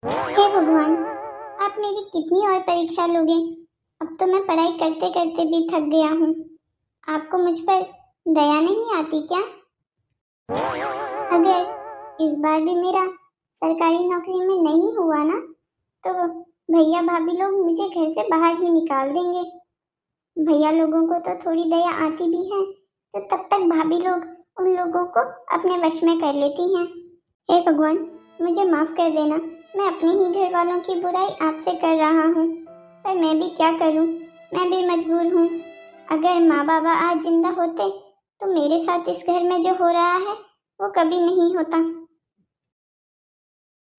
हे भगवान, आप मेरी कितनी और परीक्षा लोगे? अब तो मैं पढ़ाई करते करते भी थक गया हूँ। आपको मुझ पर दया नहीं आती क्या? अगर इस बार भी मेरा सरकारी नौकरी में नहीं हुआ ना, तो भैया भाभी लोग मुझे घर से बाहर ही निकाल देंगे। भैया लोगों को तो थोड़ी दया आती भी है, तो तब तक भाभी लोग उन लोगों को अपने वश में कर लेती हैं। हे भगवान, मुझे माफ कर देना। मैं अपने ही घर वालों की बुराई आपसे कर रहा हूँ, पर मैं भी क्या करूँ, मैं भी मजबूर हूँ। अगर माँ बाबा आज जिंदा होते तो मेरे साथ इस घर में जो हो रहा है वो कभी नहीं होता।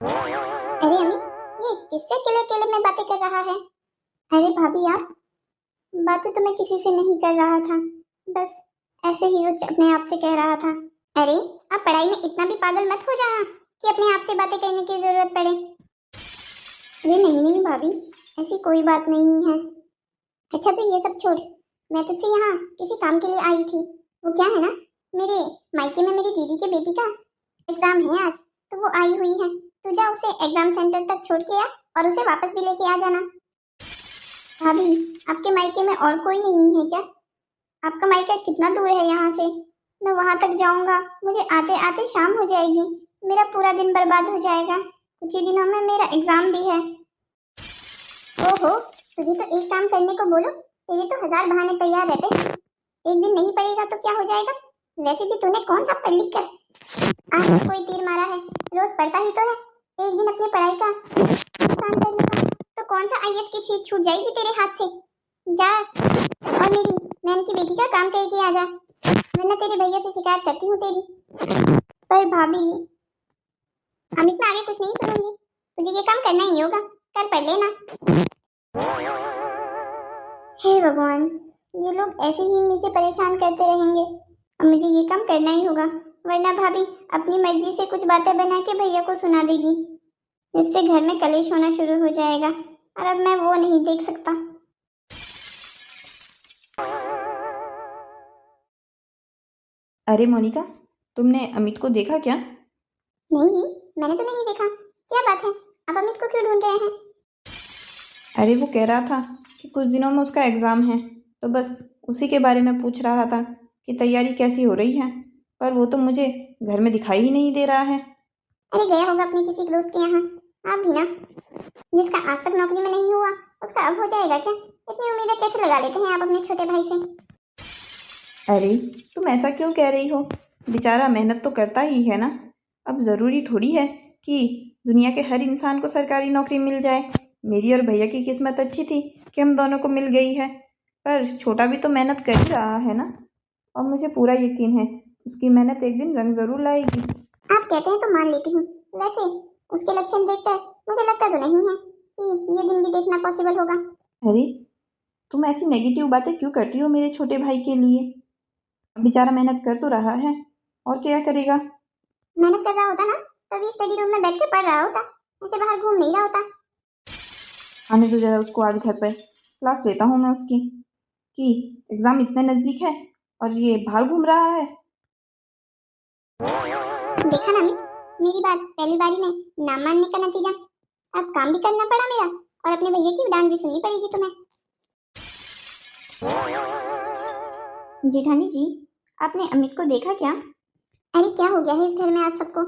अरे अमित, ये किससे अकेले अकेले में बातें कर रहा है? अरे भाभी आप, बातें तो मैं किसी से नहीं कर रहा था, बस ऐसे ही कुछ अपने आप से कह रहा था। अरे आप पढ़ाई में इतना भी पागल मत हो जाना कि अपने आप से बातें करने की जरूरत पड़े। अरे नहीं नहीं भाभी, ऐसी कोई बात नहीं है। अच्छा तो ये सब छोड़, मैं तुझसे यहाँ किसी काम के लिए आई थी। वो क्या है ना, मेरे मायके में मेरी दीदी के बेटी का एग्जाम है आज, तो वो आई हुई है। तू जा उसे एग्जाम सेंटर तक छोड़ के आ और उसे वापस भी लेके आ जाना। भाभी, आपके मायके में और कोई नहीं है क्या? आपका मायका कितना दूर है यहाँ से? मैं वहां तक जाऊंगा, मुझे आते आते शाम हो जाएगी, मेरा पूरा दिन बर्बाद हो जाएगा। कुछ ही दिनों में मेरा एग्जाम भी है। ओहो, तुझे तो एक काम करने को बोलो, तेरे तो हजार बहाने तैयार रहते हैं। एक दिन नहीं पढ़ेगा तो क्या हो जाएगा? वैसे भी तूने कौन सा पढ़ लिख कर आज भी कोई तीर मारा है? रोज पढ़ता ही तो है। एक दिन अपनी पढ़ाई का नुकसान कर लेगा तो कौन सा आईएएस की सीट छूट जाएगी तेरे हाथ से। जा और मेरी बहन की बेटी का काम करके आ जा, वरना तेरे भैया से शिकायत करती हूँ तेरी। पर भाभी, अमित मैं आगे कुछ नहीं सुनूंगी, तुझे ये काम करना ही होगा, कर पढ़ लेना। हे भगवान, ये लोग ऐसे ही मुझे परेशान करते रहेंगे। अब मुझे ये काम करना ही होगा, वरना भाभी अपनी मर्जी से कुछ बातें बना के भैया को सुना देगी, जिससे घर में कलेश होना शुरू हो जाएगा, और अब मैं वो नहीं देख सकता। अरे मोनिका, तुमने अमित को देखा क्या? नहीं जी, मैंने तो नहीं देखा। क्या बात है, आप अमित को क्यों ढूंढ रहे हैं? अरे वो कह रहा था कि कुछ दिनों में उसका एग्ज़ाम है, तो बस उसी के बारे में पूछ रहा था कि तैयारी कैसी हो रही है। पर वो तो मुझे घर में दिखाई ही नहीं दे रहा है। अरे गया होगा अपने किसी दोस्त के यहाँ। आप भी ना, जिसका आज तक नौकरी में नहीं हुआ उसका अब हो जाएगा क्या? इतनी उम्मीदें कैसे लगा लेते हैं आप अपने छोटे भाई से? अरे तुम ऐसा क्यों कह रही हो? बेचारा मेहनत तो करता ही है ना। अब ज़रूरी थोड़ी है कि दुनिया के हर इंसान को सरकारी नौकरी मिल जाए। मेरी और भैया की किस्मत अच्छी थी कि हम दोनों को मिल गई है। पर छोटा भी तो मेहनत कर ही रहा है ना, और मुझे पूरा यकीन है उसकी मेहनत एक दिन रंग ज़रूर लाएगी। आप कहते हैं तो मान लेती हूँ, वैसे उसके लक्षण देखकर मुझे लगता तो नहीं है कि ये दिन भी देखना पॉसिबल होगा। अरे तुम ऐसी नेगेटिव बातें क्यों करती हो मेरे छोटे भाई के लिए? बेचारा मेहनत कर तो रहा है, और क्या करेगा। मेहनत कर रहा होता ना, तभी स्टडी रूम में बैठ के पढ़ रहा होता, ऐसे बाहर घूम नहीं रहा होता। आने तो जरा उसको, आज घर पर क्लास लेता हूँ मैं उसकी, कि एग्ज़ाम इतने नज़दीक है और ये बाहर घूम रहा है। देखा ना अमित, मेरी बात पहली बारी में ना मानने का नतीजा। अब काम भी करना पड़ा मेरा, और अपने भैया की डांट भी सुननी पड़ेगी तुम्हें। जेठानी जी, आपने अमित को देखा क्या? अरे क्या हो गया है इस घर में आज सबको?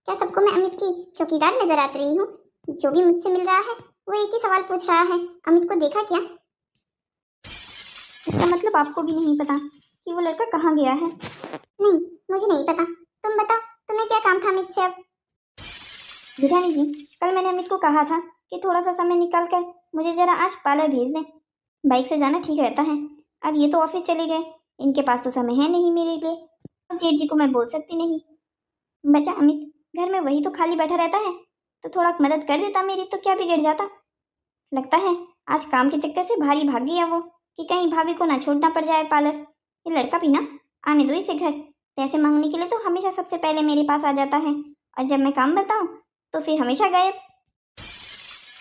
क्या सबको मैं अमित की चौकीदार नजर आ रही हूँ? जो भी मुझसे मिल रहा है वो एक ही सवाल पूछ रहा है, अमित को देखा क्या? इसका मतलब आपको भी नहीं पता कि वो लड़का कहाँ गया है? नहीं, मुझे नहीं पता। तुम बताओ, तुम्हें क्या काम था अमित से अब? जेठानी जी, कल मैंने अमित को कहा था कि थोड़ा सा समय निकाल कर मुझे जरा आज पार्लर भेज दें। बाइक से जाना ठीक रहता है। अब ये तो ऑफिस चले गए, इनके पास तो समय है नहीं मेरे लिए। अब जेठ जी को मैं बोल सकती नहीं। बचा अमित, घर में वही तो खाली बैठा रहता है, तो थोड़ा मदद कर देता मेरी तो क्या बिगड़ जाता। लगता है आज काम के चक्कर से भारी भाग गया वो, कि कहीं भाभी को ना छोड़ना पड़ जाए पार्लर। ये लड़का भी ना, आने दो इसे घर। पैसे मांगने के लिए तो हमेशा सबसे पहले मेरे पास आ जाता है, और जब मैं काम बताऊं तो फिर हमेशा गायब।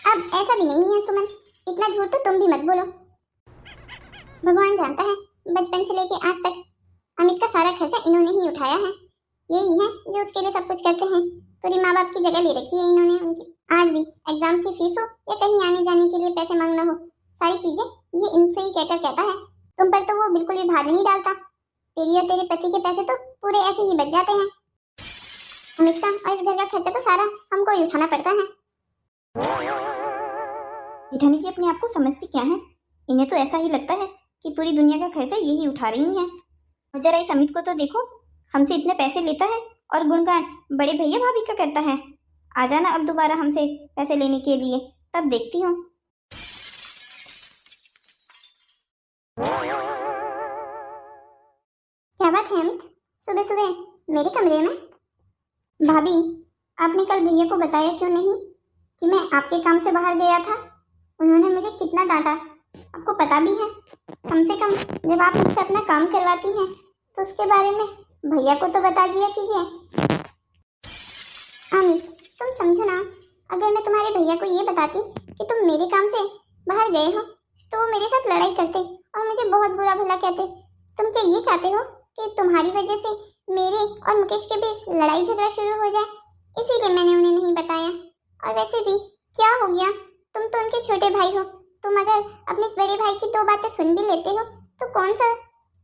अब ऐसा भी नहीं है सुमन, इतना झूठ तो तुम भी मत बोलो। भगवान जानता है, बचपन से लेके आज तक अमित का सारा खर्चा इन्होंने ही उठाया है। यही है जो उसके लिए सब कुछ करते हैं। पूरी माँ बाप की जगह ले रखी है इन्होंने उनकी आज भी एग्जाम की फीस हो या कहीं आने जाने के लिए पैसे मांगना हो, सारी चीजें ये इनसे ही कहकर कहता है। तुम पर तो वो बिल्कुल भी भार नहीं डालता। तेरी और तेरे पति के पैसे तो पूरे ऐसे ही बच जाते हैं। हमेशा और इस घर का खर्चा तो सारा हमको ही उठाना पड़ता है। जेठानी जी अपने आप को समझती क्या है? इन्हें तो ऐसा ही लगता है कि पूरी दुनिया का खर्चा यही उठा रही हैं। और जरा इस अमित को तो देखो, हमसे इतने पैसे लेता है और गुणगान बड़े भैया भाभी का करता है। आ जाना अब दोबारा हमसे पैसे लेने के लिए, तब देखती हूँ। क्या बात है अमित, सुबह सुबह मेरे कमरे में? भाभी, आपने कल भैया को बताया क्यों नहीं कि मैं आपके काम से बाहर गया था? उन्होंने मुझे कितना डांटा, आपको पता भी है। कम से कम जब आप मुझसे अपना काम करवाती हैं तो उसके बारे में भैया को तो बता दिया कीजिए। अमित, तुम समझो ना, अगर मैं तुम्हारे भैया को ये बताती कि तुम मेरे काम से बाहर गए हो तो वो मेरे साथ लड़ाई करते और मुझे बहुत बुरा भला कहते। तुम क्या ये चाहते हो कि तुम्हारी वजह से मेरे और मुकेश के बीच लड़ाई झगड़ा शुरू हो जाए? इसीलिए मैंने उन्हें नहीं बताया। और वैसे भी क्या हो गया, तुम तो उनके छोटे भाई हो। तुम अगर अपने बड़े भाई की दो बातें सुन भी लेते हो तो कौन सा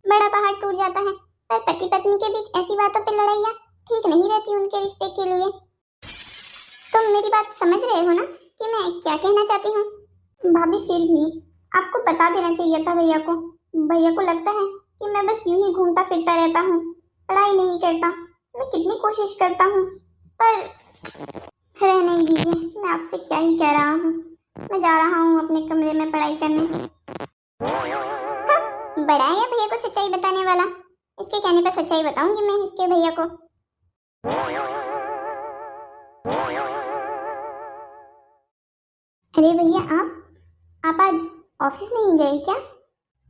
बड़ा पहाड़ टूट जाता है। पर पति पत्नी के बीच ऐसी बातों पर लड़ाइयाँ ठीक नहीं रहती उनके रिश्ते के लिए। तुम मेरी बात समझ रहे हो ना कि मैं क्या कहना चाहती हूँ? भाभी, फिर भी आपको बता देना चाहिए था भैया को। भैया को लगता है कि मैं बस यूं ही घूमता फिरता रहता हूँ, पढ़ाई नहीं करता। मैं कितनी कोशिश करता हूँ, पर रहने ही दीजिए। मैं आपसे क्या ही कह रहा हूँ। मैं जा रहा हूँ अपने कमरे में पढ़ाई करने। हाँ, बड़ा है या भैया को सच्चाई बताने वाला? इसके कहने पर सच्चाई बताऊंगी मैं इसके भैया को। अरे भैया, आप आज ऑफिस नहीं गए क्या?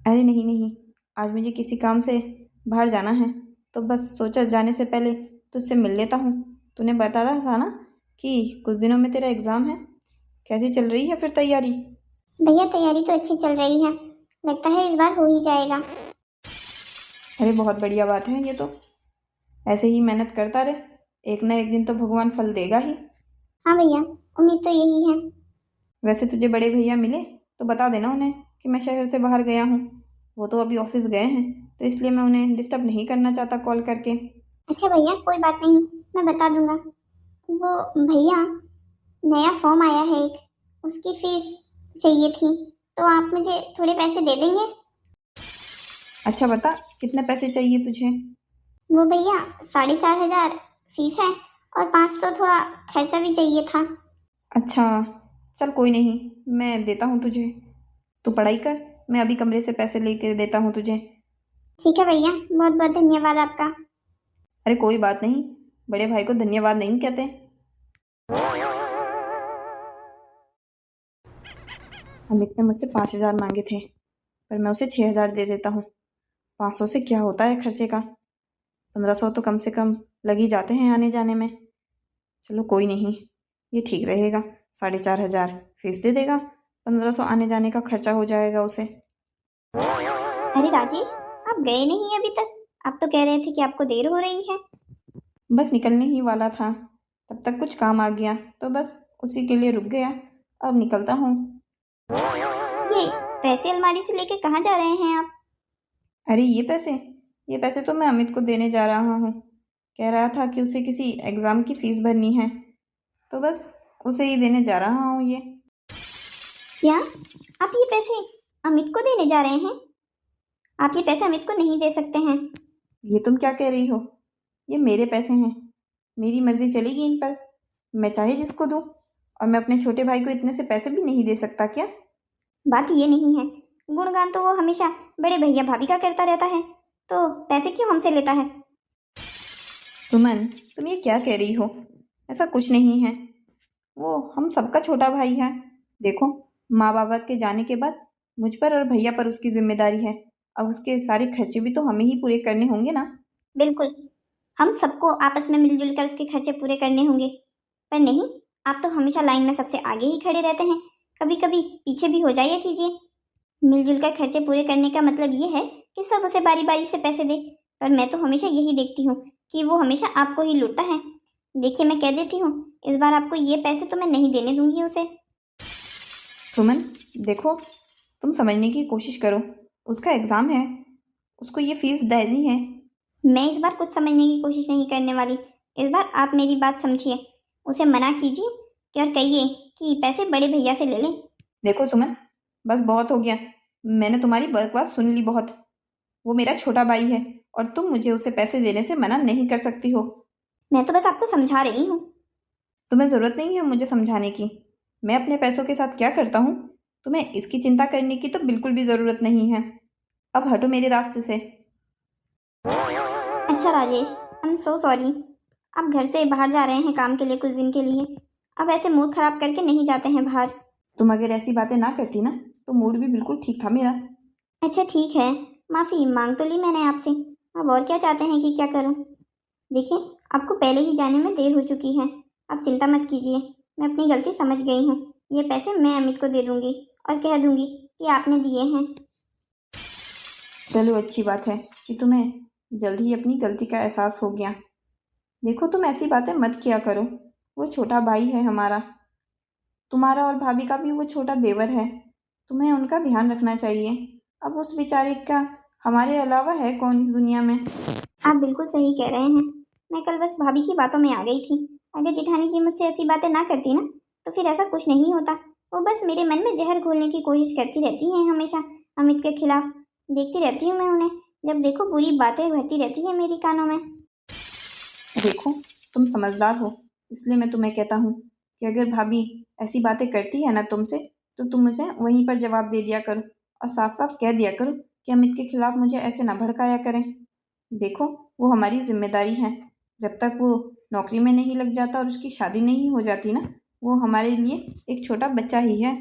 अरे नहीं नहीं, आज मुझे किसी काम से बाहर जाना है, तो बस सोचा जाने से पहले तुझसे मिल लेता हूँ। तूने बताया था ना कि कुछ दिनों में तेरा एग्ज़ाम है। कैसी चल रही है फिर तैयारी? भैया, तैयारी तो अच्छी चल रही है, लगता है इस बार हो ही जाएगा। अरे बहुत बढ़िया बात है ये तो। ऐसे ही मेहनत करता रहे, एक ना एक दिन तो भगवान फल देगा ही। हाँ भैया, उम्मीद तो यही है। वैसे तुझे बड़े भैया मिले तो बता देना उन्हें कि मैं शहर से बाहर गया हूँ। वो तो अभी ऑफिस गए हैं, तो इसलिए मैं उन्हें डिस्टर्ब नहीं करना चाहता कॉल करके। अच्छा भैया, कोई बात नहीं, मैं बता दूंगा। वो भैया, नया फॉर्म आया है एक, उसकी फीस चाहिए थी, तो आप मुझे थोड़े पैसे दे देंगे? अच्छा बता, कितने पैसे चाहिए तुझे? वो भैया 4,500 फीस है और 500 थोड़ा खर्चा भी चाहिए था। अच्छा चल कोई नहीं, मैं देता हूँ तुझे। तू पढ़ाई कर, मैं अभी कमरे से पैसे लेके देता हूँ तुझे। ठीक है भैया, बहुत बहुत धन्यवाद आपका। अरे कोई बात नहीं, बड़े भाई को धन्यवाद नहीं कहते। अमित ने मुझसे 5,000 मांगे थे, पर मैं उसे 6,000 दे देता हूँ। 500 से क्या होता है खर्चे का? 1,500 तो कम से कम लग ही जाते हैं आने जाने में। चलो कोई नहीं, ये ठीक रहेगा। 4,500 फीस दे देगा, 1,500 आने जाने का खर्चा हो जाएगा उसे। अरे राजेश, आप गए नहीं अभी तक? आप तो कह रहे थे कि आपको देर हो रही है। बस निकलने ही वाला था, तब तक कुछ काम आ गया, तो बस उसी के लिए रुक गया। अब निकलता हूँ। ये पैसे अलमारी से लेके कहाँ जा रहे हैं आप? अरे ये पैसे तो मैं अमित को देने जा रहा हूँ। कह रहा था कि उसे किसी एग्ज़ाम की फ़ीस भरनी है, तो बस उसे ही देने जा रहा हूँ ये। क्या आप ये पैसे अमित को देने जा रहे हैं? आप ये पैसे अमित को नहीं दे सकते हैं। ये तुम क्या कह रही हो? ये मेरे पैसे हैं, मेरी मर्ज़ी चलेगी इन पर। मैं चाहे जिसको दूँ, और मैं अपने छोटे भाई को इतने से पैसे भी नहीं दे सकता क्या? बात ये नहीं है, गुणगान तो वो हमेशा बड़े भैया भाभी का करता रहता है, तो पैसे क्यों हमसे लेता है? सुमन, तुम ये क्या कह रही हो? ऐसा कुछ नहीं है, वो हम सबका छोटा भाई है। देखो, माँ बाबा के जाने के बाद मुझ पर और भैया पर उसकी जिम्मेदारी है। अब उसके सारे खर्चे भी तो हमें ही पूरे करने होंगे ना। बिल्कुल, हम सबको आपस में मिलजुल कर उसके खर्चे पूरे करने होंगे। पर नहीं, आप तो हमेशा लाइन में सबसे आगे ही खड़े रहते हैं, कभी कभी पीछे भी हो जाइए कीजिए। मिलजुल कर खर्चे पूरे करने का मतलब ये है कि सब उसे बारी बारी से पैसे दे, पर मैं तो हमेशा यही देखती हूँ कि वो हमेशा आपको ही लूटता है। देखिए मैं कह देती हूँ, इस बार आपको ये पैसे तो मैं नहीं देने दूंगी उसे। सुमन देखो, तुम समझने की कोशिश करो, उसका एग्ज़ाम है, उसको ये फीस देनी है। मैं इस बार कुछ समझने की कोशिश नहीं करने वाली। इस बार आप मेरी बात समझिए, उसे मना कीजिए कि और कहिए कि पैसे बड़े भैया से ले लें। देखो सुमन, बस बहुत हो गया, मैंने तुम्हारी बकवास सुन ली बहुत। वो मेरा छोटा भाई है और तुम मुझे उसे पैसे देने से मना नहीं कर सकती हो। मैं तो बस आपको समझा रही हूँ। तुम्हें ज़रूरत नहीं है मुझे समझाने की। मैं अपने पैसों के साथ क्या करता हूँ, तुम्हें इसकी चिंता करने की तो बिल्कुल भी ज़रूरत नहीं है। अब हटो मेरे रास्ते से। अच्छा Rajesh, I am so sorry. आप घर से बाहर जा रहे हैं काम के लिए कुछ दिन के लिए। अब ऐसे मूड खराब करके नहीं जाते हैं बाहर। तुम अगर ऐसी बातें ना करती ना तो मूड भी बिल्कुल ठीक था मेरा। अच्छा ठीक है, माफ़ी मांग तो ली मैंने आपसे। अब और क्या चाहते हैं कि क्या करूं? देखिए, आपको पहले ही जाने में देर हो चुकी है। आप चिंता मत कीजिए, मैं अपनी गलती समझ गई हूँ। ये पैसे मैं अमित को दे दूंगी और कह दूंगी कि आपने दिए हैं। चलो अच्छी बात है कि तुम्हें जल्द ही अपनी गलती का एहसास हो गया। देखो तुम ऐसी बातें मत किया करो, वो छोटा भाई है हमारा, तुम्हारा और भाभी का भी वो छोटा देवर है, तुम्हें उनका ध्यान रखना चाहिए। अब उस बेचारे का हमारे अलावा है कौन इस दुनिया में। आप बिल्कुल सही कह रहे हैं। मैं कल बस भाभी की बातों में आ गई थी। अगर जेठानी जी मुझसे ऐसी बातें ना करती ना तो फिर ऐसा कुछ नहीं होता। वो बस मेरे मन में जहर घोलने की कोशिश करती रहती हैं हमेशा अमित के खिलाफ। देखती रहती हूँ मैं उन्हें, जब देखो बुरी बातें भरती रहती है मेरी कानों में। देखो तुम समझदार हो, इसलिए मैं तुम्हें कहता हूँ कि अगर भाभी ऐसी बातें करती है ना तुमसे तो तुम मुझे वहीं पर जवाब दे दिया करो और साफ साफ कह दिया करो कि अमित के खिलाफ मुझे ऐसे ना भड़काया करें। देखो वो हमारी जिम्मेदारी है, जब तक वो नौकरी में नहीं लग जाता और उसकी शादी नहीं हो जाती ना, वो हमारे लिए एक छोटा बच्चा ही है।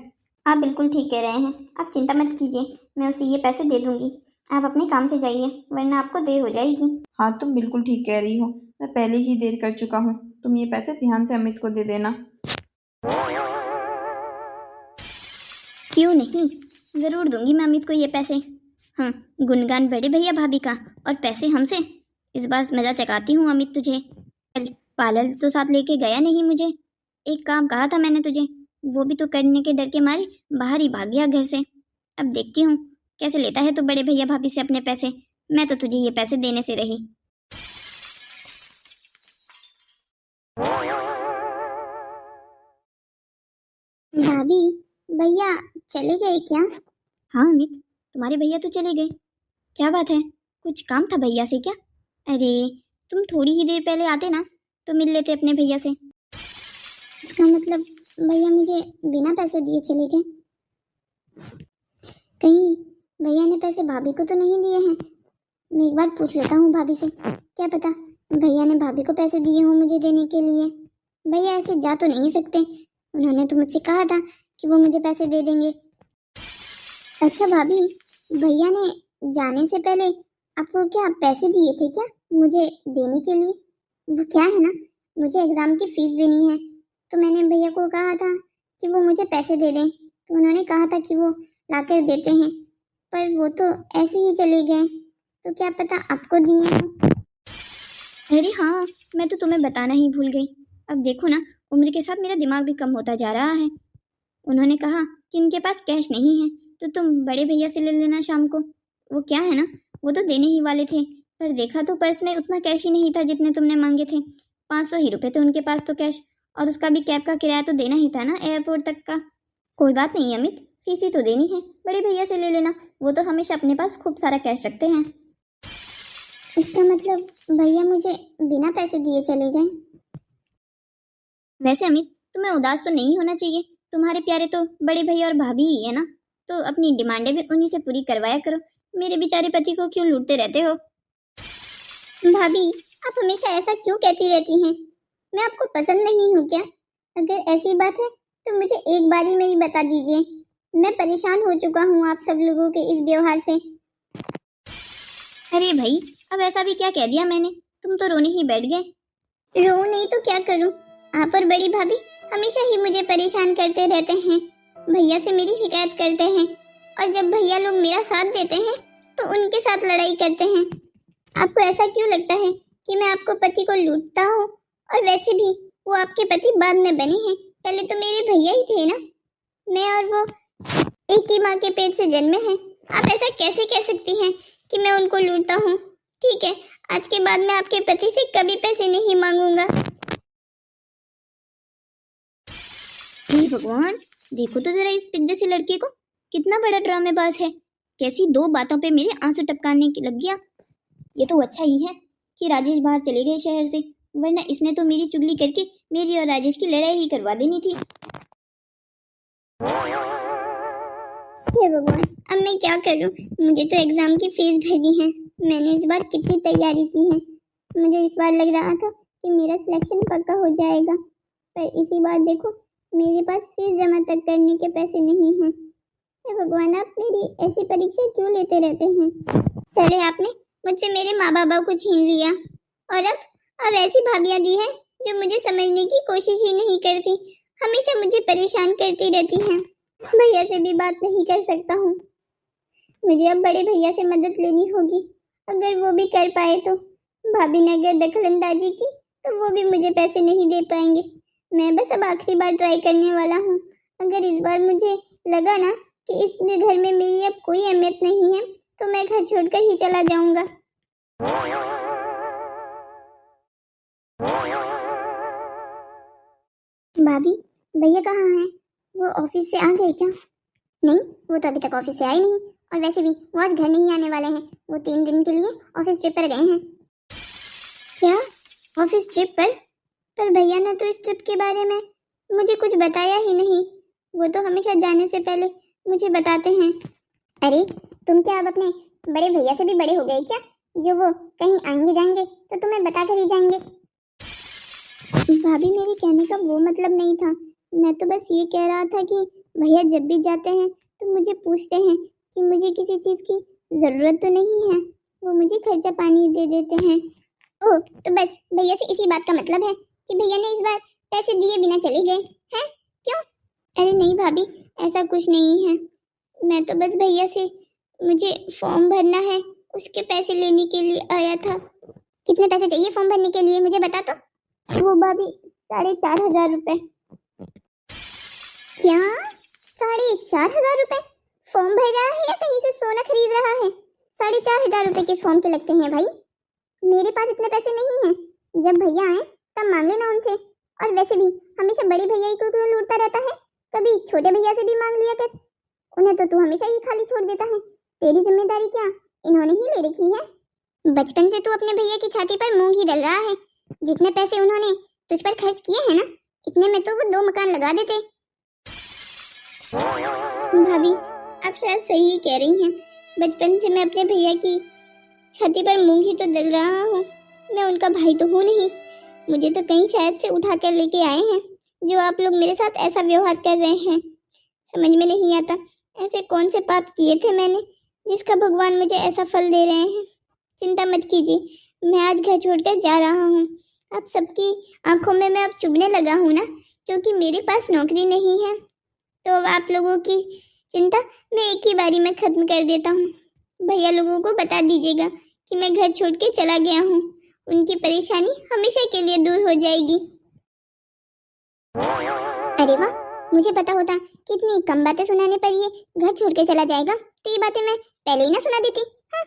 आप बिल्कुल ठीक कह रहे हैं, आप चिंता मत कीजिए, मैं उसे ये पैसे दे दूंगी। आप अपने काम से जाइए वरना आपको देर हो जाएगी। हाँ तुम बिल्कुल ठीक कह रही हो, मैं पहले ही देर कर चुका हूँ। तुम ये पैसे ध्यान से अमित को दे देना। क्यों नहीं, ज़रूर दूंगी मैं अमित को ये पैसे। हाँ, गुणगान बड़े भैया भाभी का और पैसे हमसे। इस बार मज़ा चकाती हूँ अमित तुझे। कल पार्लर तो साथ लेके गया नहीं मुझे। एक काम कहा था मैंने तुझे, वो भी तो करने के डर के मारे बाहर ही भाग गया घर से। अब देखती हूँ कैसे लेता है तू बड़े भैया भाभी से अपने पैसे। मैं तो तुझे ये पैसे देने से रही। भाभी, भैया चले गए क्या? हाँ अमित, तुम्हारे भैया तो चले गए। क्या बात है, कुछ काम था भैया से क्या? अरे तुम थोड़ी ही देर पहले आते ना तो मिल लेते अपने भैया से। इसका मतलब भैया मुझे बिना पैसे दिए चले गए? कहीं भैया ने पैसे भाभी को तो नहीं दिए हैं? मैं एक बार पूछ लेता हूँ भाभी से, क्या पता भैया ने भाभी को पैसे दिए हों मुझे देने के लिए। भैया ऐसे जा तो नहीं सकते, उन्होंने तो मुझसे कहा था कि वो मुझे पैसे दे देंगे। अच्छा भाभी, भैया ने जाने से पहले आपको क्या पैसे दिए थे क्या मुझे देने के लिए? वो क्या है ना, मुझे एग्ज़ाम की फीस देनी है, तो मैंने भैया को कहा था कि वो मुझे पैसे दे दें, तो उन्होंने कहा था कि वो लाकर देते हैं, पर वो तो ऐसे ही चले गए, तो क्या पता आपको दिए हों। अरे हाँ, मैं तो तुम्हें बताना ही भूल गई। अब देखो ना, उम्र के साथ मेरा दिमाग भी कम होता जा रहा है। उन्होंने कहा कि उनके पास कैश नहीं है तो तुम बड़े भैया से ले लेना शाम को। वो क्या है ना, वो तो देने ही वाले थे, पर देखा तो पर्स में उतना कैश ही नहीं था जितने तुमने मांगे थे। 500 ही रुपये थे उनके पास तो कैश, और उसका भी कैब का किराया तो देना ही था ना एयरपोर्ट तक का। कोई बात नहीं अमित, फीस ही तो देनी है, बड़े भैया से ले लेना, वो तो हमेशा अपने पास खूब सारा कैश रखते हैं। इसका मतलब भैया मुझे बिना पैसे दिए चले गए? वैसे अमित, तुम्हें उदास तो नहीं होना चाहिए, तुम्हारे प्यारे तो बड़े भैया और भाभी ही है ना, तो अपनी डिमांडें भी उन्हीं से पूरी करवाया करो। मेरे बेचारे पति को क्यों लूटते रहते हो? भाभी, आप हमेशा ऐसा क्यों कहती रहती हैं? मैं आपको पसंद नहीं हूँ क्या? अगर ऐसी बात है तो मुझे एक बारी में ही बता दीजिए। मैं परेशान हो चुका हूँ आप सब लोगों के इस व्यवहार से। अरे भाई, अब ऐसा भी क्या कह दिया मैंने, तुम तो रोने ही बैठ गए। रो नहीं तो क्या करूँ? आप और बड़ी भाभी हमेशा ही मुझे परेशान करते रहते हैं, भैया से मेरी शिकायत करते हैं, और जब भैया लोग मेरा साथ देते हैं तो उनके साथ लड़ाई करते हैं। आपको ऐसा क्यों लगता है कि मैं आपको पति को लूटता हूँ और वैसे भी वो आपके पति बाद में बने हैं, पहले तो मेरे भैया ही थे ना। मैं और वो एक ही माँ के पेट से जन्मे हैं। आप ऐसा कैसे कह सकती हैं कि मैं उनको लूटता हूँ? ठीक है, आज के बाद मैं आपके पति से कभी पैसे नहीं मांगूंगा। हे भगवान, देखो तो जरा इस पिद्दे से लड़के को, कितना बड़ा ड्रामेबाज है। कैसी दो बातों पे मेरे आंसू टपकाने लग गया। ये तो अच्छा ही है कि राजेश बाहर चले गए शहर से, वरना इसने तो मेरी चुगली करके मेरी और राजेश की लड़ाई ही करवा देनी थी। हे भगवान, अब मैं क्या करूं? मुझे तो एग्जाम की फीस भरनी है। मैंने इस बार कितनी तैयारी की है। मुझे इस बार लग रहा था कि मेरा सिलेक्शन पक्का हो जाएगा, पर इसी बार देखो मेरे पास फीस जमा तक करने के पैसे नहीं हैं। हे भगवान, आप मेरी ऐसी परीक्षा क्यों लेते रहते हैं? पहले आपने मुझसे मेरे माँ बाबा को छीन लिया और अब ऐसी भाभियां दी है जो मुझे समझने की कोशिश ही नहीं करती, हमेशा मुझे परेशान करती रहती हैं। भैया से भी बात नहीं कर सकता हूँ। मुझे अब बड़े भैया से मदद लेनी होगी। अगर वो भी कर पाए तो। भाभी ने अगर दखलंदाजी की तो वो भी मुझे पैसे नहीं दे पाएंगे। मैं बस अब आखिरी बार ट्राई करने वाला हूँ। अगर इस बार मुझे लगा ना कि इस घर में मेरी अब कोई अहमियत नहीं है तो मैं घर छोड़कर ही चला जाऊंगा। भाभी, भैया कहाँ हैं? वो ऑफिस से आ गए क्या? नहीं, वो तो अभी तक ऑफिस से आए नहीं, और वैसे भी वो आज घर नहीं आने वाले हैं। वो 3 दिन के लिए ऑफिस ट्रिप पर गए हैं। क्या? ऑफिस ट्रिप पर? पर भैया ने तो इस ट्रिप के बारे में मुझे कुछ बताया ही नहीं। वो तो हमेशा जाने से पहले मुझे बताते हैं। अरे तुम क्या अब अपने बड़े भैया से भी बड़े हो गए क्या, जो वो कहीं आएंगे जाएंगे तो तुम्हें बता कर ही जाएंगे? भाभी, मेरे कहने का वो मतलब नहीं था। मैं तो बस ये कह रहा था कि भैया जब भी जाते हैं तो मुझे पूछते हैं कि मुझे किसी चीज़ की ज़रूरत तो नहीं है। वो मुझे खर्चा पानी दे देते हैं। ओह, तो बस भैया से इसी बात का मतलब है कि भैया ने इस बार पैसे दिए बिना चले गए हैं? क्यों? अरे नहीं भाभी, ऐसा कुछ नहीं है। मैं तो बस भैया से मुझे फॉर्म भरना है उसके पैसे लेने के लिए आया था। कितने पैसे चाहिए फॉर्म भरने के लिए, मुझे बता तो। वो भाभी 4,500 रुपए। क्या? 4,500 रुपए? फॉर्म भर रहा है या कहीं से सोना खरीद रहा है? 4,500 रुपए किस फॉर्म के लगते हैं भाई? मेरे पास इतने पैसे नहीं हैं। जब भैया आए तब मांग लेना उनसे। और वैसे भी हमेशा बड़े भैया ही को क्यों लूटता रहता है? कभी छोटे भैया से भी मांग लिया कर। उन्हें तो तू हमेशा ही खाली छोड़ देता है। तेरी जिम्मेदारी क्या इन्होंने ही ले रखी है? बचपन से तू अपने भैया की छाती पर मूंग ही डल रहा है। जितने पैसे उन्होंने तुझ पर खर्च किए हैं ना, इतने में तो वो 2 मकान लगा देते। भाभी, आप शायद सही ही कह रही हैं। बचपन से मैं अपने भैया की छाती पर मूंग ही तो डल रहा हूँ। मैं उनका भाई तो हूँ नहीं। मुझे तो कहीं शायद से उठा कर लेके आए हैं, जो आप लोग मेरे साथ ऐसा व्यवहार कर रहे हैं। समझ में नहीं आता ऐसे कौन से पाप किए थे मैंने जिसका भगवान मुझे ऐसा फल दे रहे हैं। चिंता मत कीजिए, मैं आज घर छोड़कर जा रहा हूँ। आप सबकी आंखों में मैं अब चुभने लगा हूँ ना, क्योंकि मेरे पास नौकरी नहीं है। तो अब आप लोगों की चिंता मैं एक ही बारी में खत्म कर देता हूँ। भैया लोगों को बता दीजिएगा कि मैं घर छोड़ के चला गया हूँ। उनकी परेशानी हमेशा के लिए दूर हो जाएगी। अरे वाह, मुझे पता होता कि इतनी कम बातें सुनाने पर ये घर छोड़ के चला जाएगा तो ये बातें मैं पहले ही ना सुना देती। हाँ?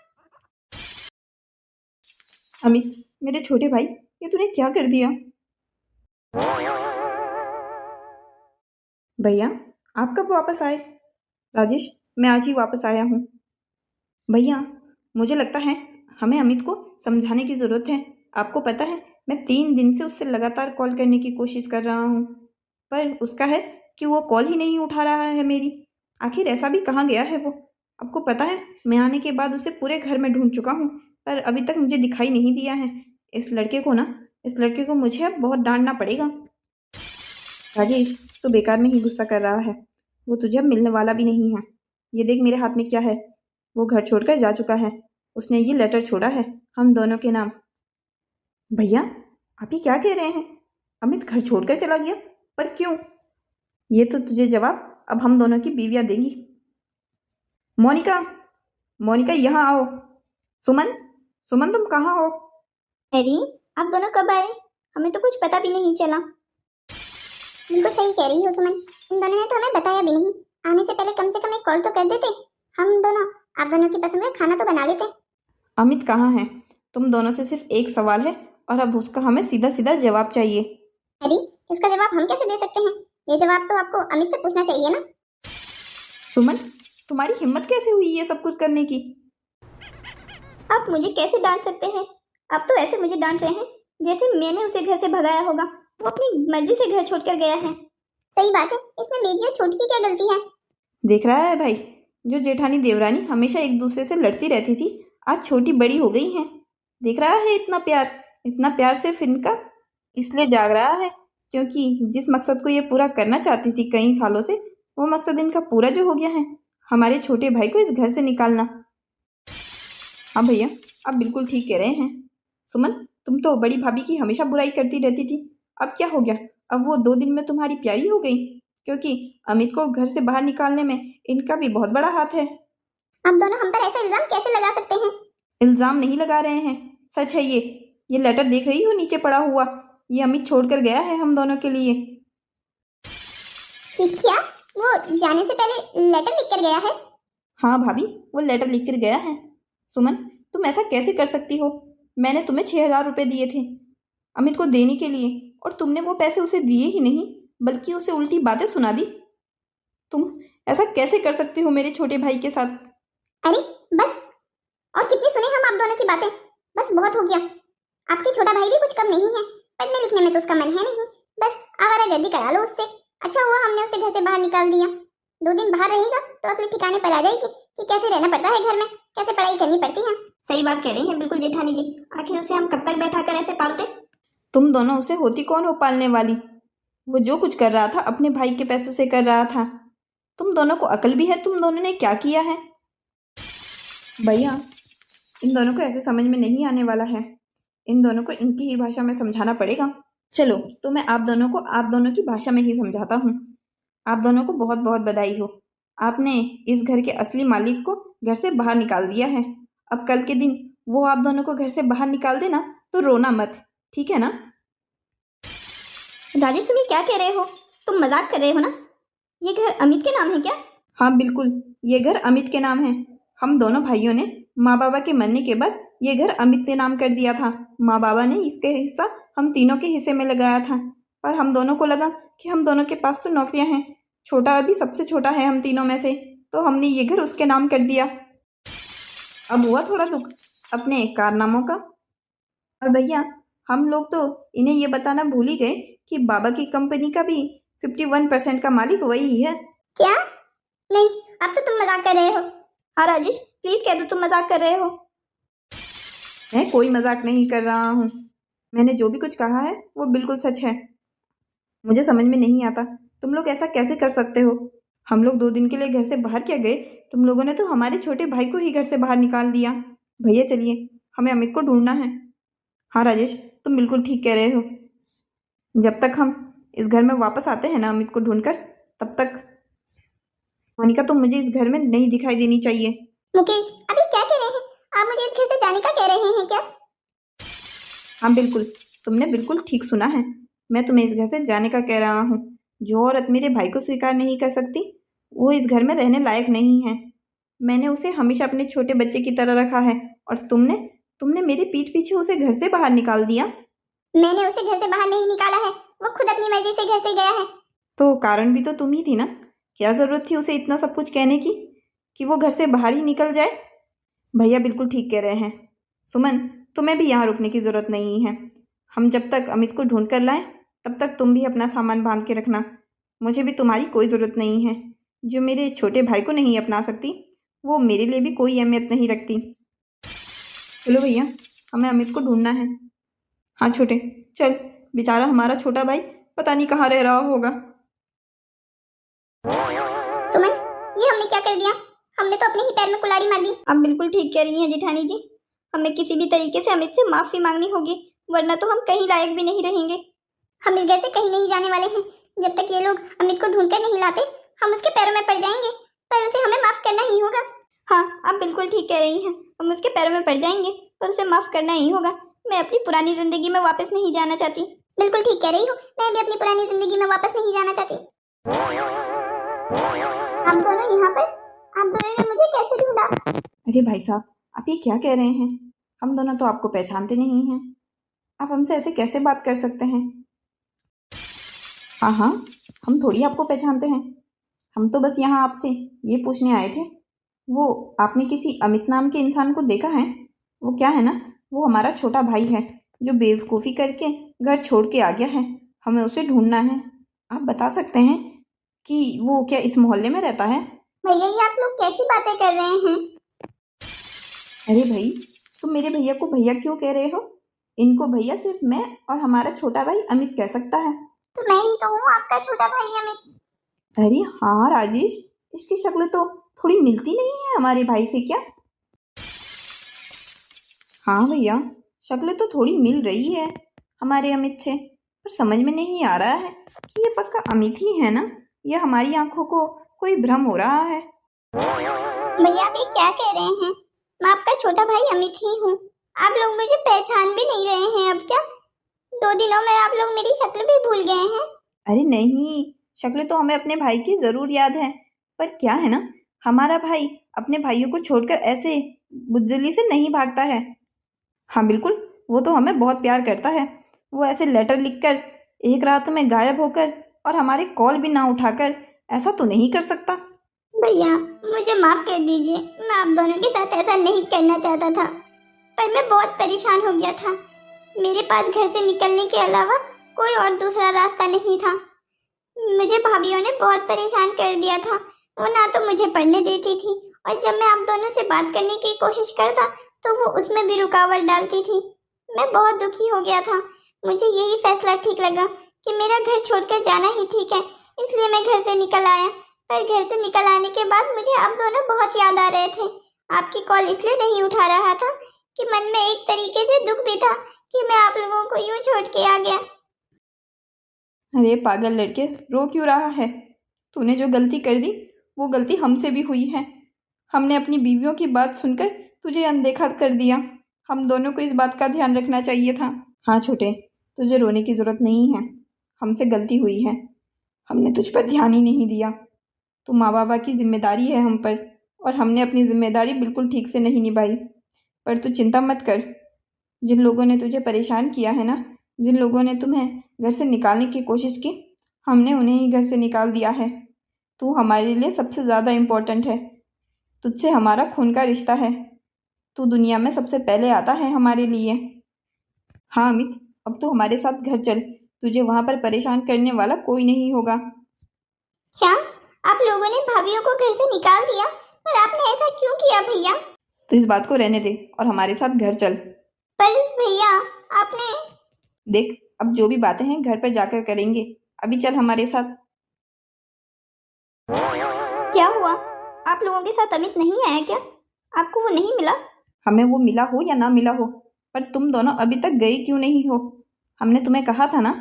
अमित, मेरे छोटे भाई, ये तूने क्या कर दिया? भैया, आप कब वापस आए? राजेश, मैं आज ही वापस आया हूँ। भैया, मुझे लगता है हमें अमित को समझाने की ज़रूरत है। आपको पता है, मैं 3 दिन से उससे लगातार कॉल करने की कोशिश कर रहा हूँ, पर उसका है कि वो कॉल ही नहीं उठा रहा है मेरी। आखिर ऐसा भी कहाँ गया है वो? आपको पता है, मैं आने के बाद उसे पूरे घर में ढूंढ चुका हूँ, पर अभी तक मुझे दिखाई नहीं दिया है। इस लड़के को मुझे अब बहुत डांटना पड़ेगा। राजेश, तू बेकार में ही गुस्सा कर रहा है। वो तुझे अब मिलने वाला भी नहीं है। ये देख मेरे हाथ में क्या है। वो घर छोड़कर जा चुका है। उसने ये लेटर छोड़ा है हम दोनों के नाम। भैया, आप ये क्या कह रहे हैं? अमित घर छोड़कर चला गया? पर क्यों? ये तो तुझे जवाब अब हम दोनों की बीवियां देंगी। मोनिका, मोनिका, यहाँ आओ। सुमन, सुमन, तुम कहाँ हो? अरे, आप दोनों कब आए? हमें तो कुछ पता भी नहीं चला। बिल्कुल सही कह रही हो सुमन, इन दोनों ने तो हमें बताया भी नहीं। आने से पहले कम से कम एक कॉल तो कर देते। हम दोनों आप दोनों की पसंद का खाना तो बना लेते। अमित कहाँ है? तुम दोनों से सिर्फ एक सवाल है और अब उसका हमें सीधा सीधा जवाब चाहिए। अरे इसका जवाब हम कैसे दे सकते हैं? ये जवाब तो आपको अमित से पूछना चाहिए ना। सुमन, तुम्हारी हिम्मत कैसे हुई ये सब कुछ करने की? आप मुझे कैसे डांट सकते हैं? आप तो ऐसे मुझे डांट रहे हैं जैसे मैंने उसे घर से भगाया होगा। वो अपनी मर्जी से घर छोड़कर गया है। सही बात है, इसमें मेरी और छोटी की क्या गलती है? देख रहा है भाई, जो जेठानी देवरानी हमेशा एक दूसरे से लड़ती रहती थी, आज छोटी बड़ी हो गई हैं। देख रहा है इतना प्यार सिर्फ इनका इसलिए जाग रहा है क्योंकि जिस मकसद को ये पूरा करना चाहती थी कई सालों से, वो मकसद इनका पूरा जो हो गया है, हमारे छोटे भाई को इस घर से निकालना। हाँ भैया, आप बिल्कुल ठीक कह रहे हैं। सुमन, तुम तो बड़ी भाभी की हमेशा बुराई करती रहती थी, अब क्या हो गया? अब वो 2 दिन में तुम्हारी प्यारी हो गई? क्योंकि अमित को घर से बाहर निकालने में इनका भी बहुत बड़ा हाथ है। आप दोनों हम पर ऐसा इल्जाम कैसे लगा सकते हैं? इल्जाम नहीं लगा रहे हैं, सच है ये लेटर देख रही हो नीचे पड़ा हुआ, ये अमित छोड़कर गया है हम दोनों के लिए। क्या वो जाने से पहले लेटर लिख कर गया है? हाँ भाभी, वो लेटर लिख कर गया है। सुमन, तुम ऐसा कैसे कर सकती हो? मैंने तुम्हें 6,000 रुपये दिए थे अमित को देने के लिए और तुमने वो पैसे उसे दिए ही नहीं बल्कि उसे उल्टी बातें सुना दी। तुम ऐसा कैसे कर सकती हो मेरे छोटे भाई के साथ? अरे बस, और कितनी सुने हम आप दोनों की बातें? बस बहुत हो गया। आपकी छोटा भाई भी कुछ कम नहीं है, पढ़ने लिखने में तो उसका मन है नहीं, बस आवारागर्दी करा लो उससे। अच्छा हुआ हमने उसे घर से बाहर निकाल दिया। 2 दिन बाहर रहेगा तो अपने ठिकाने पर आ जाएगी कि कैसे रहना पड़ता है घर में, कैसे पढ़ाई करनी पड़ती है। सही बात कह रही हैं बिल्कुल जेठानी जी। आखिर उसे हम कब तक बैठा कर ऐसे पालते? तुम दोनों उसे होती कौन हो पालने वाली? वो जो कुछ कर रहा था अपने भाई के पैसों से कर रहा था। तुम दोनों को अकल भी है? तुम दोनों ने क्या किया है? भैया, इन दोनों को ऐसे समझ में नहीं आने वाला है। इन दोनों को इनकी ही भाषा में समझाना पड़ेगा। चलो, तो मैं आप दोनों को आप दोनों की भाषा में ही समझाता हूँ। आप दोनों को बहुत बहुत बधाई हो, आपने इस घर के असली मालिक को घर से बाहर निकाल दिया है। अब कल के दिन वो आप दोनों को घर से बाहर निकाल देना तो रोना मत, ठीक है ना? राजेश, तुम ये क्या कह रहे हो? तुम मजाक कर रहे हो ना? ये घर अमित के नाम है क्या? हाँ बिल्कुल, ये घर अमित के नाम है। हम दोनों भाइयों ने माँ बाबा के मरने के बाद ये घर अमित के नाम कर दिया था। माँ बाबा ने इसके हिस्सा हम तीनों के हिस्से में लगाया था, पर हम दोनों को लगा कि हम दोनों के पास तो नौकरियां हैं, छोटा अभी सबसे छोटा है हम तीनों में से, तो हमने ये घर उसके नाम कर दिया। अब हुआ थोड़ा दुख अपने कारनामों का। और भैया, हम लोग तो इन्हें ये बताना भूल ही गए कि बाबा की कंपनी का भी 51% का मालिक वही है। क्या? नहीं, अब तो तुम मजाक कर रहे हो। हाँ राजेश, प्लीज कह दो तुम मजाक कर रहे हो। मैं कोई मजाक नहीं कर रहा हूँ, मैंने जो भी कुछ कहा है वो बिल्कुल सच है। मुझे समझ में नहीं आता तुम लोग ऐसा कैसे कर सकते हो। हम लोग 2 दिन के लिए घर से बाहर क्या गए, तुम लोगों ने तो हमारे छोटे भाई को ही घर से बाहर निकाल दिया। भैया चलिए, हमें अमित को ढूंढना है। हाँ राजेश, तुम बिल्कुल ठीक कह रहे हो। जब तक हम इस घर में वापस आते हैं ना अमित को ढूंढकर, तब तक मोनिका तुम मुझे इस घर में नहीं दिखाई देनी चाहिए। मुकेश, अभी क्या कह रहे हैं आप? मुझे इस घर से जाने का कह रहे हैं क्या? हाँ बिल्कुल, तुमने बिल्कुल ठीक सुना है, मैं तुम्हें इस घर से जाने का कह रहा हूँ। जो औरत मेरे भाई को स्वीकार नहीं कर सकती वो इस घर में रहने लायक नहीं है। मैंने उसे हमेशा अपने छोटे बच्चे की तरह रखा है और तुमने मेरे पीठ पीछे उसे घर से बाहर निकाल दिया। मैंने उसे घर से बाहर नहीं निकाला है, वो खुद अपनी मर्जी से घर से गया है। तो कारण भी तो तुम ही थी ना, क्या ज़रूरत थी उसे इतना सब कुछ कहने की कि वो घर से बाहर ही निकल जाए। भैया बिल्कुल ठीक कह रहे हैं। सुमन, तुम्हें भी यहाँ रुकने की ज़रूरत नहीं है। हम जब तक अमित को ढूंढ कर लाएं तब तक तुम भी अपना सामान बांध के रखना। मुझे भी तुम्हारी कोई ज़रूरत नहीं है। जो मेरे छोटे भाई को नहीं अपना सकती वो मेरे लिए भी कोई अहमियत नहीं रखती। चलो भैया, हमें अमित को ढूंढना है। हाँ छोटे, चल, बेचारा हमारा छोटा भाई पता नहीं कहाँ रह रहा होगा। सुमन, ये हमने क्या कर दिया? हमने तो अपने ही पैर में कुल्हाड़ी मार दी। आप बिल्कुल ठीक कह रही हैं जेठानी जी। हमें किसी भी तरीके से अमित से माफी मांगनी होगी, वरना तो हम कहीं लायक भी नहीं रहेंगे। हम इस घर से कहीं नहीं जाने वाले हैं जब तक ये लोग अमित को ढूंढकर नहीं लाते। हम उसके पैरों में पड़ जाएंगे, पर उसे हमें माफ करना ही होगा। हाँ, आप बिल्कुल ठीक कह रही हैं। हम उसके पैरों में पड़ जाएंगे पर उसे माफ करना ही होगा। मैं अपनी पुरानी जिंदगी में वापस नहीं जाना चाहती। बिल्कुल ठीक कह रही हो, मैं भी अपनी पुरानी जिंदगी में वापस नहीं जाना चाहती। आप दोनों यहाँ पर, आप दोनों ने मुझे कैसे ढूंढा? अरे भाई साहब, आप ये क्या कह रहे हैं? हम दोनों तो आपको पहचानते नहीं हैं। आप हमसे ऐसे कैसे बात कर सकते हैं? हाँ हाँ, हम थोड़ी आपको पहचानते हैं। हम तो बस यहाँ आपसे ये पूछने आए थे, वो आपने किसी अमित नाम के इंसान को देखा है? वो क्या है ना, वो हमारा छोटा भाई है जो बेवकूफ़ी करके घर छोड़ के आ गया है। हमें उसे ढूंढना है। आप बता सकते हैं कि वो क्या इस मोहल्ले में रहता है? भैया ये आप लोग कैसी बातें कर रहे हैं? अरे भाई, तुम मेरे भैया को भैया क्यों कह रहे हो? इनको भैया सिर्फ मैं और हमारा छोटा भाई अमित कह सकता है। तो मैं ही तो हूँ आपका छोटा भाई अमित। अरे हाँ राजेश, इसकी शक्ल तो थोड़ी मिलती नहीं है हमारे भाई से क्या? हाँ भैया, शक्ल तो थोड़ी मिल रही है हमारे अमित से, पर समझ में नहीं आ रहा है कि ये पक्का अमित ही है ना, या हमारी आंखों को कोई भ्रम हो रहा है। भैया आप ये क्या कह रहे हैं? मैं आपका छोटा भाई अमित ही हूँ। आप लोग मुझे पहचान भी नहीं रहे हैं अब क्या? 2 दिनों में आप लोग मेरी शक्ल भी भूल गए हैं? अरे नहीं, शक्ल तो हमें अपने भाई की ज़रूर याद है, पर क्या है ना, हमारा भाई अपने भाइयों को छोड़कर ऐसे बुज़दिली से नहीं भागता है। हाँ बिल्कुल, वो तो हमें बहुत प्यार करता है। वो ऐसे लेटर लिखकर एक रात में गायब होकर और हमारे कॉल भी ना उठाकर ऐसा तो नहीं कर सकता। भैया मुझे माफ कर दीजिए, मैं आप दोनों के साथ ऐसा नहीं करना चाहता था, पर मैं बहुत परेशान हो गया था। मेरे पास घर से निकलने के अलावा कोई और दूसरा रास्ता नहीं था। मुझे भाभीयों ने बहुत परेशान कर दिया था। वो ना तो मुझे पढ़ने देती थी, और जब मैं आप दोनों से बात करने की कोशिश करता तो वो उसमें भी रुकावट डालती थी। मैं बहुत दुखी हो गया था। मुझे यही फैसला ठीक लगा कि मेरा घर छोड़कर जाना ही ठीक है, इसलिए मैं घर से निकल आया। पर घर से निकल आने के बाद मुझे आप दोनों बहुत याद आ रहे थे। आपकी कॉल इसलिए नहीं उठा रहा था कि मन में एक तरीके से दुख भी था कि मैं आप लोगों को यूं छोड़ के आ गया। अरे पागल लड़के, रो क्यों रहा है? तूने जो गलती कर दी वो गलती हमसे भी हुई है। हमने अपनी बीवियों की बात सुनकर तुझे अनदेखा कर दिया। हम दोनों को इस बात का ध्यान रखना चाहिए था। हाँ छोटे, तुझे रोने की ज़रूरत नहीं है। हमसे गलती हुई है, हमने तुझ पर ध्यान ही नहीं दिया। तो माँ बाबा की जिम्मेदारी है हम पर, और हमने अपनी जिम्मेदारी बिल्कुल ठीक से नहीं निभाई। पर तू चिंता मत कर। जिन लोगों ने तुझे परेशान किया है ना, जिन लोगों ने तुम्हें घर से निकालने की कोशिश की, हमने उन्हें ही घर से निकाल दिया है। तू हमारे लिए सबसे ज़्यादा इम्पोर्टेंट है। तुझसे हमारा खून का रिश्ता है। तू दुनिया में सबसे पहले आता है हमारे लिए। हाँ अमित, अब तू हमारे साथ घर चल। तुझे वहाँ पर परेशान करने वाला कोई नहीं होगा। क्या आप लोगों ने भाभीयों को घर से निकाल दिया? और आपने ऐसा क्यों किया भैया? तो इस बात को रहने दे और हमारे साथ घर चल। पर भैया आपने... देख, अब जो भी बातें हैं घर पर जाकर करेंगे। अभी चल हमारे साथ। क्या हुआ? आप लोगों के साथ अमित नहीं आया क्या? आपको वो नहीं मिला? हमें वो मिला हो या ना मिला हो, पर तुम दोनों अभी तक गए क्यों नहीं हो? हमने तुम्हें कहा था ना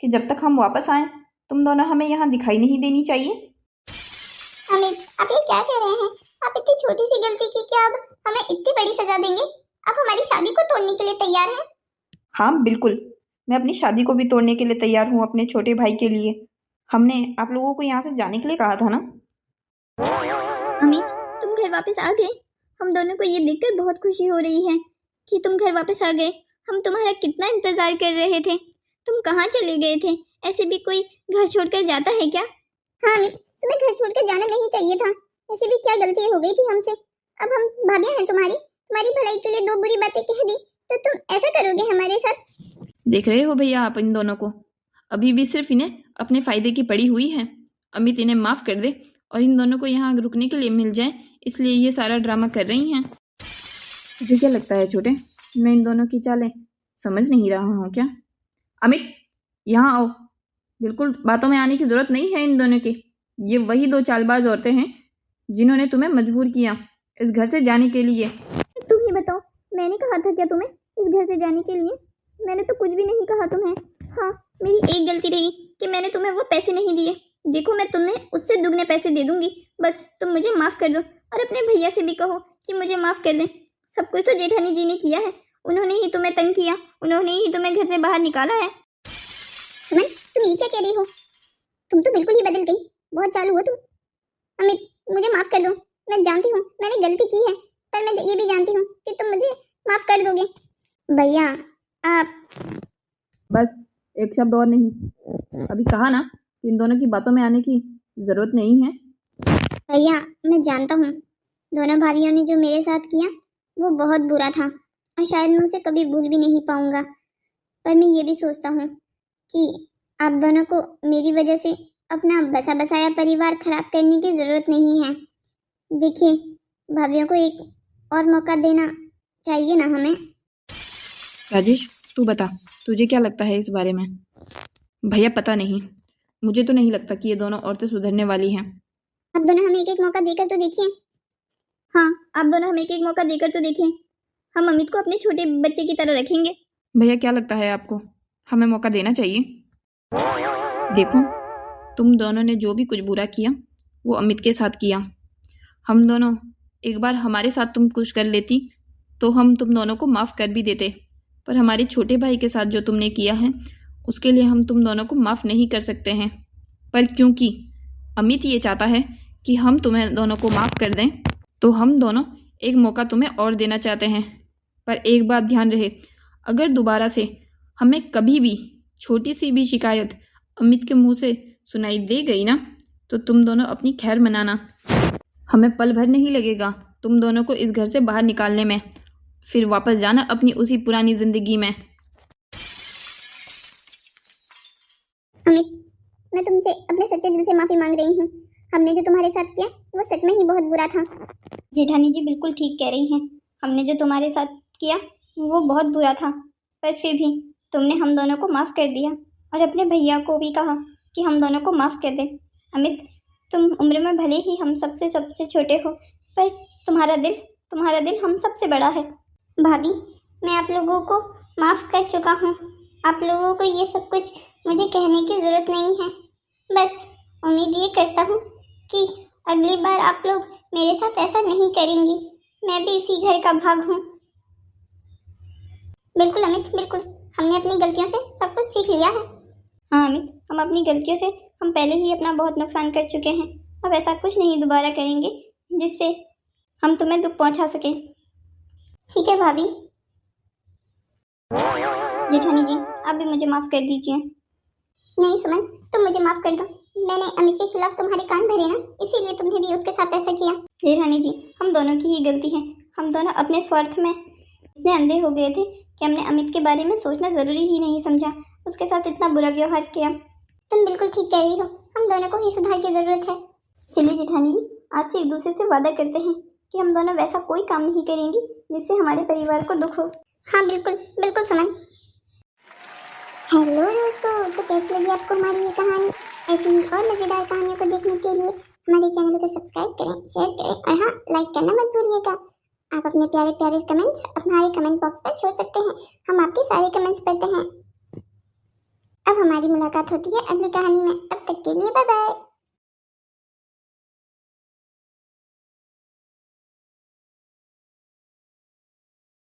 कि जब तक हम वापस आए तुम दोनों हमें यहाँ दिखाई नहीं देनी चाहिए। अमित आप ये क्या कह रहे हैं? आप इतनी छोटी सी गलती की क्या अब हमें इतनी बड़ी सजा देंगे? आप हमारी शादी को तोड़ने के लिए तैयार हैं? हाँ बिल्कुल, मैं अपनी शादी को भी तोड़ने के लिए तैयार हूँ अपने छोटे भाई के लिए। हमने आप लोगों को यहाँ से जाने के लिए कहा था ना। अमित तुम घर वापस आ गए। हम दोनों को ये देखकर बहुत खुशी हो रही है कि तुम घर वापस आ गए। हम तुम्हारा कितना इंतजार कर रहे थे। तुम कहाँ चले गए थे? ऐसे भी कोई घर छोड़कर जाता है क्या? हाँ अमित, तुम्हें घर छोड़कर जाना नहीं चाहिए था। ऐसे भी क्या गलती हो गई थी हमसे। अब हम भाभियां हैं तुम्हारी भलाई के लिए 2 बुरी बातें कह दी तो तुम ऐसा करोगे हमारे साथ? देख रहे हो भैया आप इन दोनों को, अभी भी सिर्फ इन्हें अपने फायदे की पड़ी हुई है। अमित इन्हें माफ कर दे और इन दोनों को यहाँ रुकने के लिए मिल जाए, इसलिए ये सारा ड्रामा कर रही हैं। तुझे क्या लगता है छोटे, मैं इन दोनों की चालें समझ नहीं रहा हूँ क्या? अमित यहाँ आओ। बिल्कुल बातों में आने की जरूरत नहीं है इन दोनों की। ये वही 2 चालबाज औरतें हैं जिन्होंने तुम्हें मजबूर किया इस घर से जाने के लिए। तुम ही बताओ, मैंने कहा था क्या तुम्हें इस घर से जाने के लिए? मैंने तो कुछ भी नहीं कहा तुम्हें। हाँ, मेरी एक गलती रही कि मैंने तुम्हें वो पैसे नहीं दिए। देखो मैं तुम्हें उससे दुगने पैसे दे दूंगी, बस तुम मुझे माफ़ कर दो। और अपने भैया से भी कहो कि मुझे माफ़ कर दें। सब कुछ तो जेठानी जी ने किया है। उन्होंने ही तुम्हें तंग किया, उन्होंने ही तुम्हें घर से बाहर निकाला है। सुमन, तुम ये क्या कह रही हो? तुम तो बिल्कुल ही बदल गई, बहुत चालू हो तुम। अमित, मुझे माफ कर दो। मैं जानती हूँ मैंने गलती की है, पर मैं ये भी जानती हूँ कि तुम मुझे माफ कर दोगे। भैया आप। बस एक शब्द और नहीं। अभी कहा ना कि इन दोनों की बातों में आने की जरूरत नहीं है। भैया मैं जानता हूँ दोनों भाभियों ने जो मेरे साथ किया वो बहुत बुरा था और शायद मैं उसे कभी भूल भी नहीं पाऊंगा। पर मैं ये भी सोचता हूँ कि आप दोनों को मेरी वजह से अपना बसा बसाया परिवार खराब करने की जरूरत नहीं है। देखिए, भाभियों को एक और मौका देना चाहिए ना हमें। राजेश, तू बता, तुझे क्या लगता है इस बारे में? भैया पता नहीं, मुझे तो नहीं लगता कि ये दोनों औरतें सुधरने वाली हैं। आप दोनों हमें एक एक मौका देकर तो देखिए। हाँ, आप दोनों हमें एक एक मौका देकर तो देखिए। हम अमित को अपने छोटे बच्चे की तरह रखेंगे। भैया क्या लगता है आपको, हमें मौका देना चाहिए? देखो, तुम दोनों ने जो भी कुछ बुरा किया वो अमित के साथ किया। हम दोनों एक बार हमारे साथ तुम कुछ कर लेती तो हम तुम दोनों को माफ़ कर भी देते, पर हमारे छोटे भाई के साथ जो तुमने किया है उसके लिए हम तुम दोनों को माफ़ नहीं कर सकते हैं। पर क्योंकि अमित ये चाहता है कि हम तुम्हें दोनों को माफ़ कर दें, तो हम दोनों एक मौका तुम्हें और देना चाहते हैं। पर एक बात ध्यान रहे, अगर दोबारा से हमें कभी भी छोटी सी भी शिकायत अमित के मुंह से सुनाई दे गई ना, तो तुम दोनों अपनी खैर मनाना। हमें पल भर नहीं लगेगा तुम दोनों को इस घर से बाहर निकालने में, फिर वापस जाना अपनी उसी पुरानी जिंदगी में। अमित, मैं तुमसे अपने सच्चे दिल से माफी मांग रही हूँ। हमने जो तुम्हारे साथ किया वो सच में ही बहुत बुरा था। जेठानी जी बिल्कुल ठीक कह रही हैं। हमने जो तुम्हारे साथ किया वो बहुत बुरा था, पर फिर भी तुमने हम दोनों को माफ़ कर दिया और अपने भैया को भी कहा कि हम दोनों को माफ़ कर दे। अमित, तुम उम्र में भले ही हम सबसे सबसे छोटे हो, पर तुम्हारा दिल हम सबसे बड़ा है। भाभी, मैं आप लोगों को माफ कर चुका हूँ। आप लोगों को ये सब कुछ मुझे कहने की जरूरत नहीं है। बस उम्मीद ये करता हूँ कि अगली बार आप लोग मेरे साथ ऐसा नहीं करेंगी। मैं भी इसी घर का भाग हूँ। बिल्कुल अमित, बिल्कुल। हमने अपनी गलतियों से सब कुछ सीख लिया है। हाँ अमित, हम अपनी गलतियों से हम पहले ही अपना बहुत नुकसान कर चुके हैं। अब ऐसा कुछ नहीं दोबारा करेंगे जिससे हम तुम्हें दुख पहुंचा सकें। ठीक है भाभी। जेठानी जी, आप भी मुझे माफ़ कर दीजिए। नहीं सुमन, तुम मुझे माफ कर दो। मैंने अमित के खिलाफ तुम्हारे कान भरे ना, इसीलिए तुमने भी उसके साथ ऐसा किया। जेठानी जी, हम दोनों की ही गलती है। हम दोनों अपने स्वार्थ में इतने अंधे हो गए थे कि हमने अमित के बारे में सोचना ज़रूरी ही नहीं समझा, उसके साथ इतना बुरा व्यवहार किया। तुम बिल्कुल ठीक कह रही हो, हम दोनों को ही सुधार की जरूरत है। चलिए जेठानी जी, आज से एक दूसरे से वादा करते हैं कि हम दोनों वैसा कोई काम नहीं करेंगे जिससे हमारे परिवार को दुख हो। हाँ बिल्कुल, बिल्कुल सुमन। हेलो दोस्तों, तो कैसी लगी आपको हमारी ये कहानी? ऐसी ही और मज़ेदार कहानियों को देखने के लिए हमारे चैनल को सब्सक्राइब करें, शेयर करें और हाँ, लाइक करना मत भूलिएगा। आप अपने प्यारे प्यारे कमेंट्स हमारे कमेंट बॉक्स पर छोड़ सकते हैं, हम आपके सारे कमेंट्स पढ़ते हैं। अब हमारी मुलाकात होती है अगली कहानी में, तब तक के लिए बाय बाय।